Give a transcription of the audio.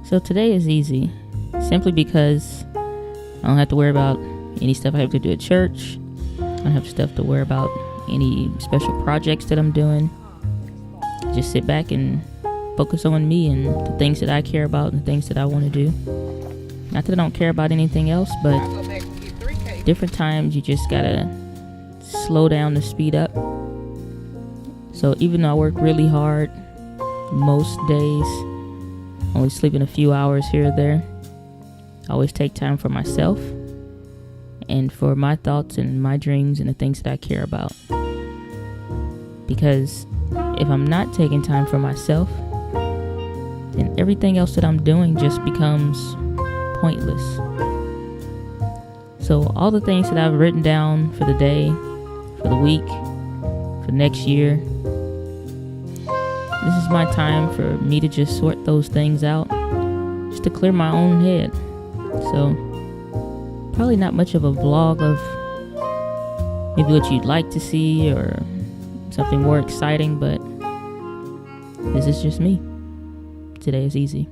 So today is easy, simply because I don't have to worry about any stuff I have to do at church. I don't have stuff to worry about any special projects that I'm doing. Just sit back and focus on me and the things that I care about and the things that I want to do. Not that I don't care about anything else, but different times you just gotta slow down to speed up. So even though I work really hard most days, only sleeping a few hours here or there, I always take time for myself and for my thoughts and my dreams and the things that I care about. Because if I'm not taking time for myself, then everything else that I'm doing just becomes pointless. So all the things that I've written down for the day, for the week, for next year, this is my time for me to just sort those things out, just to clear my own head. So probably not much of a vlog of maybe what you'd like to see or something more exciting, but this is just me. Today is easy.